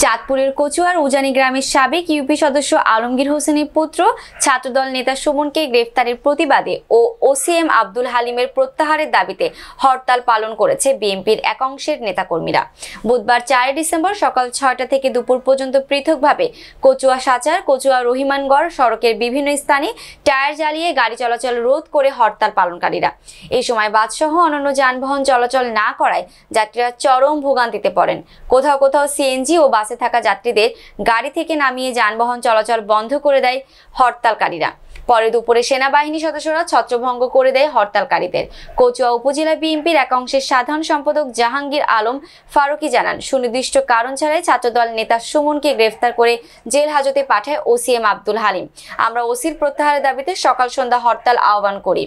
চাঁদপুরের কচুয়ার উজানি গ্রামের সাবেক ইউপি সদস্য আলমগীর হোসেনের পুত্র ছাত্রদল নেতা সুমনকে গ্রেফতারের প্রতিবাদে ও ওসিএম আব্দুল হালিমের প্রত্যাহারের দাবিতে হরতাল পালন করেছে বিএনপির একাংশের নেতাকর্মীরা। বুধবার 4 ডিসেম্বর সকাল 6টা থেকে দুপুর পর্যন্ত পৃথকভাবে কচুয়া সাচার, কচুয়া রহিমানগড় সড়কের বিভিন্ন স্থানে টায়ার জ্বালিয়ে গাড়ি চলাচল রোধ করে হরতাল পালনকারীরা। এই সময় বাসসহ অন্যান্য যানবাহন চলাচল না করায় যাত্রীরা চরম ভোগান্তিতে পড়েন। কোথাও কোথাও সিএনজি ও বাসে থাকা যাত্রীদের গাড়ি থেকে নামিয়ে যানবাহন চলাচল বন্ধ করে দেয় হরতালকারীরা। পরে দুপুরে সেনাবাহিনী সদস্যরা ছত্রভঙ্গ করে দেয় হরতালকারীদের। কচুয়া উপজেলা বিএনপির একাংশের সাধারণ সম্পাদক জাহাঙ্গীর আলম ফারুকি জানান, সুনির্দিষ্ট কারণ ছাড়াই ছাত্রদল নেতা সুমনকে গ্রেফতার করে জেল হাজতে পাঠায় ওসিএম আব্দুল হালিম। আমরা ওসির প্রত্যাহারের দাবিতে সকাল সন্ধ্যা হরতাল আহ্বান করি।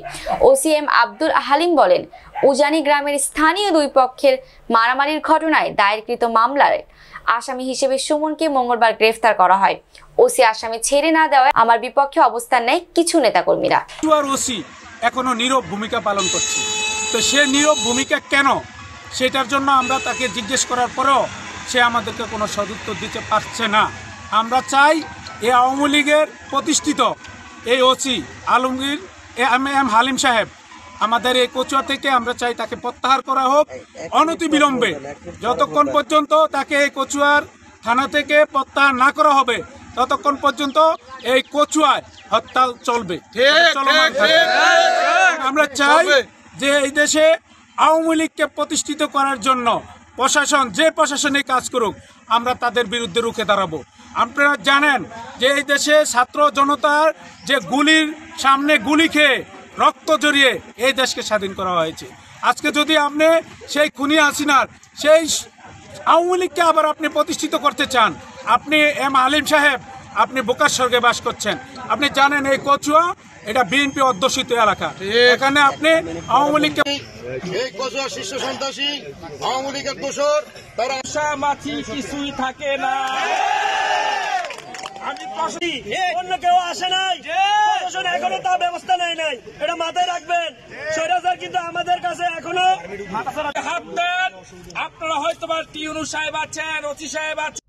ওসিএম আব্দুল হালিম বলেন, উজানি গ্রামের স্থানীয় দুই পক্ষের মারামারির ঘটনায় দায়েরকৃত মামলার আসামি হিসেবে সুমনকে মঙ্গলবার গ্রেফতার করা হয়। ওসি আসামি ছেড়ে না দেওয়ায় আমার বিপক্ষে অবস্থান নেয় কিছু নেতাকর্মীরা। ওসি এখনো নীরব ভূমিকা পালন করছে, তো সে নীরব ভূমিকা কেন, সেটার জন্য আমরা তাকে জিজ্ঞেস করার পরেও সে আমাদেরকে কোনো সদুত্তর দিতে পারছে না। আমরা চাই এই আওয়ামী লীগের প্রতিষ্ঠিত এই ওসি আলমগীর এম হালিম সাহেব আমাদের এই কচুয়া থেকে আমরা চাই তাকে প্রত্যাহার করা হোক অনতিবিলম্বে। যতক্ষণ পর্যন্ত তাকে এই কচুয়ার থানা থেকে প্রত্যাহার না করা হবে ততক্ষণ পর্যন্ত এই কচুয়ায় হরতাল চলবে। আমরা চাই যে এই দেশে আওয়ামী লীগকে প্রতিষ্ঠিত করার জন্য প্রশাসন যে প্রশাসনিক কাজ করুক আমরা তাদের বিরুদ্ধে রুখে দাঁড়াবো। আপনারা জানেন যে এই দেশে ছাত্র জনতার যে গুলির সামনে গুলি খেয়ে রক্ত জড়িয়ে এই দেশকে স্বাধীন করা হয়েছে। আজকে যদি আপনি সেই খুনি হাসিনার সেই আওয়ামী লীগকে আবার আপনি প্রতিষ্ঠিত করতে চান, আপনি এম আলিম সাহেব আপনি বোকার স্বর্গে বাস করছেন। আপনি জানেন এই কচুয়া এটা বিএনপি অধ্যুষিত এলাকা, এখানে আপনি আওয়ামী লীগকে এই কচুয়া শীর্ষ সন্ত্রাসী আওয়ামী লীগের দোষর তারা মাছি কিছুই থাকে না। আমি অন্য কেউ আসে নাই, প্রশাসন এখনো তা ব্যবস্থা নেয় নাই, এটা মাথায় রাখবেন। স্বৈরাচার কিন্তু আমাদের কাছে এখনো হাত দেন। আপনারা হয়তো টিউনু সাহেব আছেন, ওসি সাহেব আছেন।